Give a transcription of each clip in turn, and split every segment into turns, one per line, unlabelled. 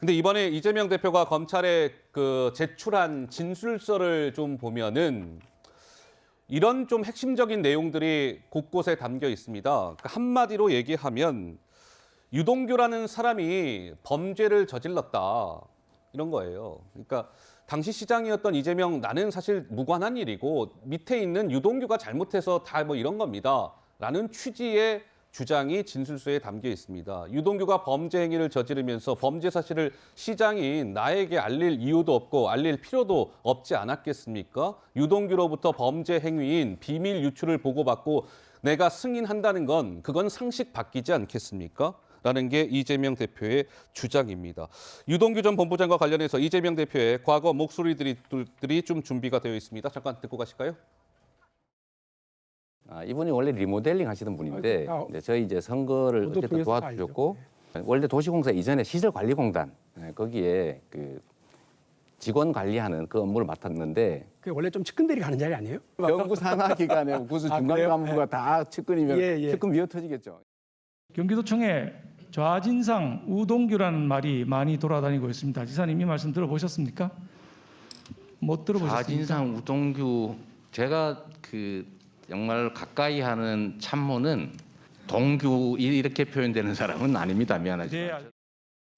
근데 이번에 이재명 대표가 검찰에 제출한 진술서를 좀 보면은 이런 좀 핵심적인 내용들이 곳곳에 담겨 있습니다. 그러니까 한마디로 얘기하면 유동규라는 사람이 범죄를 저질렀다. 이런 거예요. 그러니까 당시 시장이었던 이재명 나는 사실 무관한 일이고 밑에 있는 유동규가 잘못해서 다 뭐 이런 겁니다. 라는 취지의 주장이 진술서에 담겨 있습니다. 유동규가 범죄 행위를 저지르면서 범죄 사실을 시장이 나에게 알릴 이유도 없고 알릴 필요도 없지 않았겠습니까? 유동규로부터 범죄 행위인 비밀 유출을 보고받고 내가 승인한다는 건 그건 상식 바뀌지 않겠습니까? 라는 게 이재명 대표의 주장입니다. 유동규 전 본부장과 관련해서 이재명 대표의 과거 목소리들이 좀 준비가 되어 있습니다. 잠깐 듣고 가실까요?
이분이 원래 리모델링 하시던 분인데 저희 이제 선거를 어쨌든 도와주셨고 원래 도시공사 이전에 시설관리공단 거기에 그 직원 관리하는 그 업무를 맡았는데
그 원래 좀 측근들이 가는 자리 아니에요?
경부 산하 기관에 구수 중간 간부가 다 측근이면 측근 미어 터지겠죠.
경기도청에 좌진상 우동규라는 말이 많이 돌아다니고 있습니다. 지사님 이 말씀 들어보셨습니까? 못 들어보셨습니까?
좌진상 우동규 제가 정말 가까이 하는 참모는 동규 이렇게 표현되는 사람은 아닙니다. 미안하지만.
네.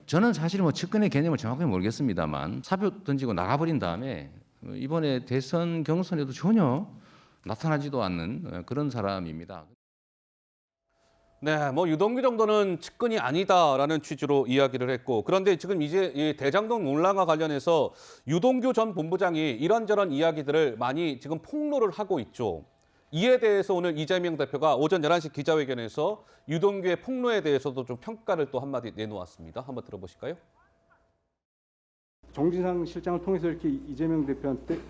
저는 사실 뭐 측근의 개념을 정확하게 모르겠습니다만 사표 던지고 나가버린 다음에 이번에 대선 경선에도 전혀 나타나지도 않는 그런 사람입니다.
네, 뭐 유동규 정도는 측근이 아니다라는 취지로 이야기를 했고 그런데 지금 이제 이 대장동 논란과 관련해서 유동규 전 본부장이 이런저런 이야기들을 많이 지금 폭로를 하고 있죠. 이에 대해서 오늘 이재명 대표가 오전 11시 기자회견에서 유동규의 폭로에 대해서도 좀 평가를 또 한마디 내놓았습니다. 한번 들어보실까요?
정진상 실장을 통해서 이렇게 이재명 대표한테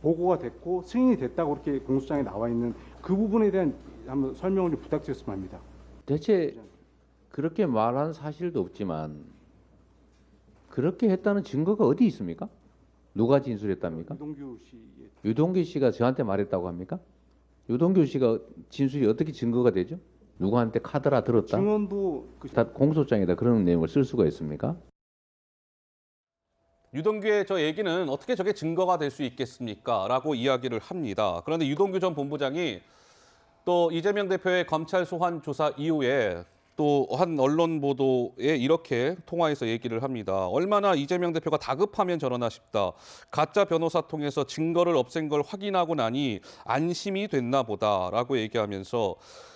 보고가 됐고 승인이 됐다고 이렇게 공소장에 나와 있는 그 부분에 대한 한번 설명을 좀 부탁드렸으면 합니다.
대체 그렇게 말한 사실도 없지만 그렇게 했다는 증거가 어디 있습니까? 누가 진술했답니까? 유동규 씨가 저한테 말했다고 합니까? 유동규 씨가 진술이 어떻게 증거가 되죠? 누구한테 카드라 들었다?
증언도
다 공소장에다 그런 내용을 쓸 수가 있습니까?
유동규의 저 얘기는 어떻게 저게 증거가 될 수 있겠습니까? 라고 이야기를 합니다. 그런데 유동규 전 본부장이 또 이재명 대표의 검찰 소환 조사 이후에 또 한 언론 보도에 이렇게 통화해서 얘기를 합니다. 얼마나 이재명 대표가 다급하면 저러나 싶다. 가짜 변호사 통해서 증거를 없앤 걸 확인하고 나니 안심이 됐나 보다라고 얘기하면서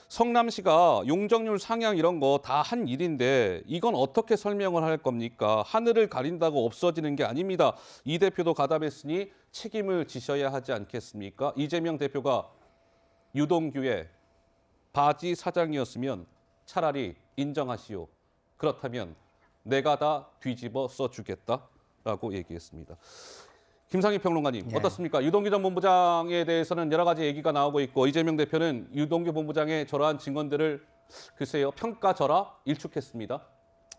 성남시가 용적률 상향 이런 거 다 한 일인데 이건 어떻게 설명을 할 겁니까? 하늘을 가린다고 없어지는 게 아닙니다. 이 대표도 가담했으니 책임을 지셔야 하지 않겠습니까? 이재명 대표가 유동규의 바지 사장이었으면 차라리 인정하시오. 그렇다면 내가 다 뒤집어 써주겠다라고 얘기했습니다. 김상희 평론가님 어떻습니까? 유동규 전 본부장에 대해서는 여러 가지 얘기가 나오고 있고 이재명 대표는 유동규 본부장의 저러한 증언들을 글쎄요 평가절하 일축했습니다.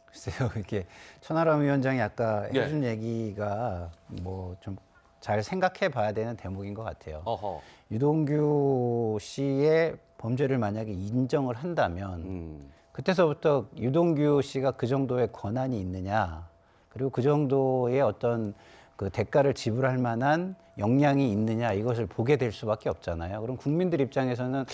글쎄요 이렇게 천하람 위원장이 아까 해준 얘기가 뭐 좀 잘 생각해 봐야 되는 대목인 것 같아요. 유동규 씨의 범죄를 만약에 인정을 한다면 그때서부터 유동규 씨가 그 정도의 권한이 있느냐 그리고 그 정도의 어떤 그 대가를 지불할 만한 역량이 있느냐 이것을 보게 될 수밖에 없잖아요. 그럼 국민들 입장에서는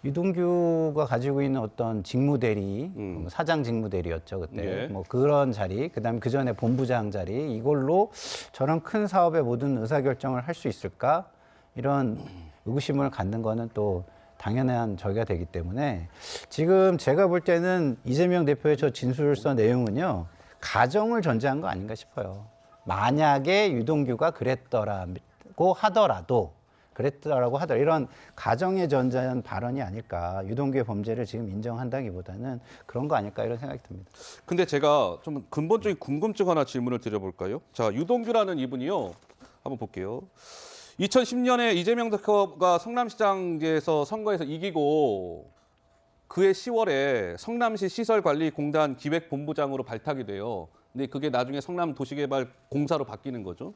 유동규가 가지고 있는 어떤 직무대리, 사장 직무대리였죠 그때. 뭐 그런 자리, 그다음에 그 전에 본부장 자리 이걸로 저런 큰 사업의 모든 의사결정을 할 수 있을까? 이런 의구심을 갖는 거는 또 당연한 저기가 되기 때문에 지금 제가 볼 때는 이재명 대표의 저 진술서 내용은요 가정을 전제한 거 아닌가 싶어요. 만약에 유동규가 그랬더라고 하더라도 이런 가정에 전제한 발언이 아닐까. 유동규의 범죄를 지금 인정한다기보다는 그런 거 아닐까 이런 생각이 듭니다.
근데 제가 좀 근본적인 궁금증 하나 질문을 드려볼까요? 자, 유동규라는 이분이요. 한번 볼게요. 2010년에 이재명 대표가 성남시장에서 선거에서 이기고 그해 10월에 성남시 시설관리공단 기획본부장으로 발탁이 돼요. 근데 그게 나중에 성남도시개발공사로 바뀌는 거죠.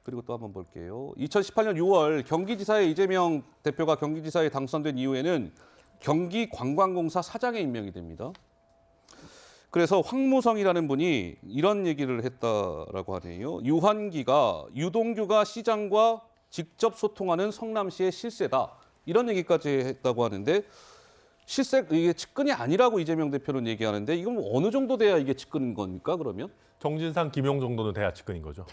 그리고 또 한번 볼게요. 2018년 6월 경기지사에 이재명 대표가 경기지사에 당선된 이후에는 경기관광공사 사장에 임명이 됩니다. 그래서 황무성이라는 분이 이런 얘기를 했다라고 하네요. 유한기가 유동규가 시장과 직접 소통하는 성남시의 실세다. 이런 얘기까지 했다고 하는데 실세 이게 측근이 아니라고 이재명 대표는 얘기하는데 이건 어느 정도 돼야 이게 측근인 겁니까 그러면?
정진상, 김용 정도는 돼야 측근인 거죠.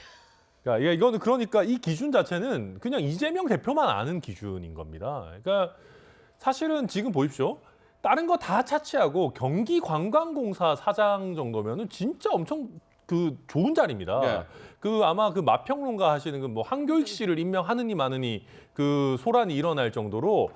그러니까 이거는 그러니까 이 기준 자체는 그냥 이재명 대표만 아는 기준인 겁니다. 그러니까 사실은 지금 보십시오. 다른 거 다 차치하고 경기관광공사 사장 정도면은 진짜 엄청 그 좋은 자리입니다.
네.
그 아마 그 마평론가 하시는 그 뭐 한교익 씨를 임명하느니 마느니 그 소란이 일어날 정도로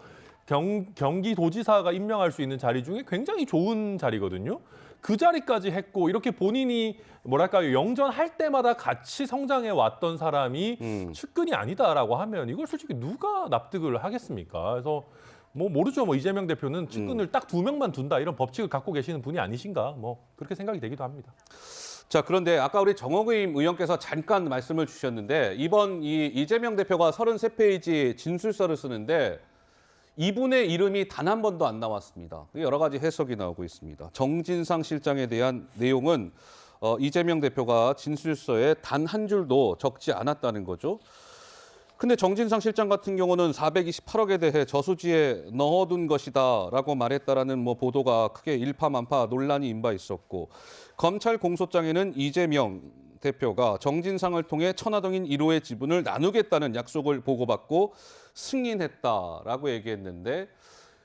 경기도지사가 임명할 수 있는 자리 중에 굉장히 좋은 자리거든요. 그 자리까지 했고 이렇게 본인이 뭐랄까요 영전할 때마다 같이 성장해 왔던 사람이 측근이 아니다라고 하면 이걸 솔직히 누가 납득을 하겠습니까? 그래서 뭐 모르죠. 뭐 이재명 대표는 측근을 딱 2명만 둔다 이런 법칙을 갖고 계시는 분이 아니신가? 뭐 그렇게 생각이 되기도 합니다.
자, 그런데 아까 우리 정호임 의원께서 잠깐 말씀을 주셨는데 이번 이 이재명 대표가 33페이지 진술서를 쓰는데 이분의 이름이 단 한 번도 안 나왔습니다. 여러 가지 해석이 나오고 있습니다. 정진상 실장에 대한 내용은 이재명 대표가 진술서에 단 한 줄도 적지 않았다는 거죠. 근데 정진상 실장 같은 경우는 428억에 대해 저수지에 넣어둔 것이다라고 말했다라는 뭐 보도가 크게 일파만파 논란이 임바 있었고 검찰 공소장에는 이재명 대표가 정진상을 통해 천화동인 1호의 지분을 나누겠다는 약속을 보고받고 승인했다라고 얘기했는데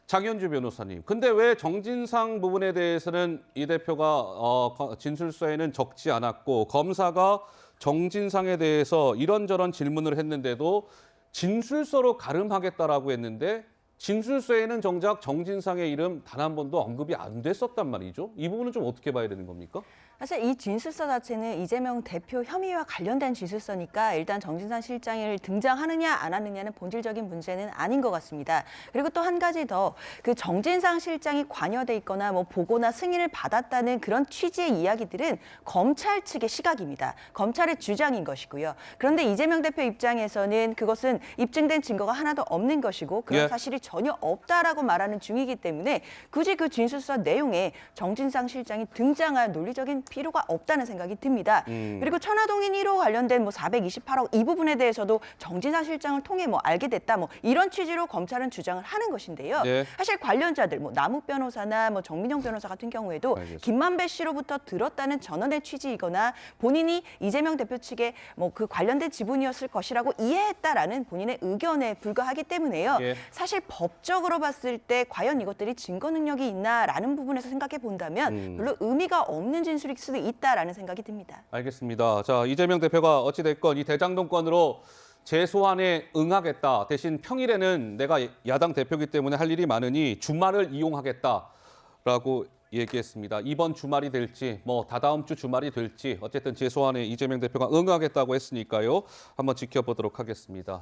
장현주 변호사님, 근데 왜 정진상 부분에 대해서는 이 대표가 진술서에는 적지 않았고 검사가 정진상에 대해서 이런저런 질문을 했는데도 진술서로 가름하겠다라고 했는데 진술서에는 정작 정진상의 이름 단 한 번도 언급이 안 됐었단 말이죠. 이 부분은 좀 어떻게 봐야 되는 겁니까?
사실 이 진술서 자체는 이재명 대표 혐의와 관련된 진술서니까 일단 정진상 실장을 등장하느냐 안 하느냐는 본질적인 문제는 아닌 것 같습니다. 그리고 또 한 가지 더 그 정진상 실장이 관여돼 있거나 뭐 보고나 승인을 받았다는 그런 취지의 이야기들은 검찰 측의 시각입니다. 검찰의 주장인 것이고요. 그런데 이재명 대표 입장에서는 그것은 입증된 증거가 하나도 없는 것이고 그런 사실이 전혀 없다라고 말하는 중이기 때문에 굳이 그 진술서 내용에 정진상 실장이 등장할 논리적인 필요가 없다는 생각이 듭니다. 그리고 천화동인 1호 관련된 뭐 428억 이 부분에 대해서도 정진상 실장을 통해 뭐 알게 됐다 뭐 이런 취지로 검찰은 주장을 하는 것인데요.
네.
사실 관련자들 뭐 남욱 변호사나 뭐 정민영 변호사 같은 경우에도 김만배 씨로부터 들었다는 전원의 취지이거나 본인이 이재명 대표 측에 뭐 그 관련된 지분이었을 것이라고 이해했다라는 본인의 의견에 불과하기 때문에요. 사실 법적으로 봤을 때 과연 이것들이 증거 능력이 있나라는 부분에서 생각해 본다면 별로 의미가 없는 진술일 수도 있다라는 생각이 듭니다.
알겠습니다. 자, 이재명 대표가 어찌됐건 이 대장동권으로 재소환에 응하겠다. 대신 평일에는 내가 야당 대표이기 때문에 할 일이 많으니 주말을 이용하겠다라고 얘기했습니다. 이번 주말이 될지 뭐 다다음 주 주말이 될지 어쨌든 재소환에 이재명 대표가 응하겠다고 했으니까요. 한번 지켜보도록 하겠습니다.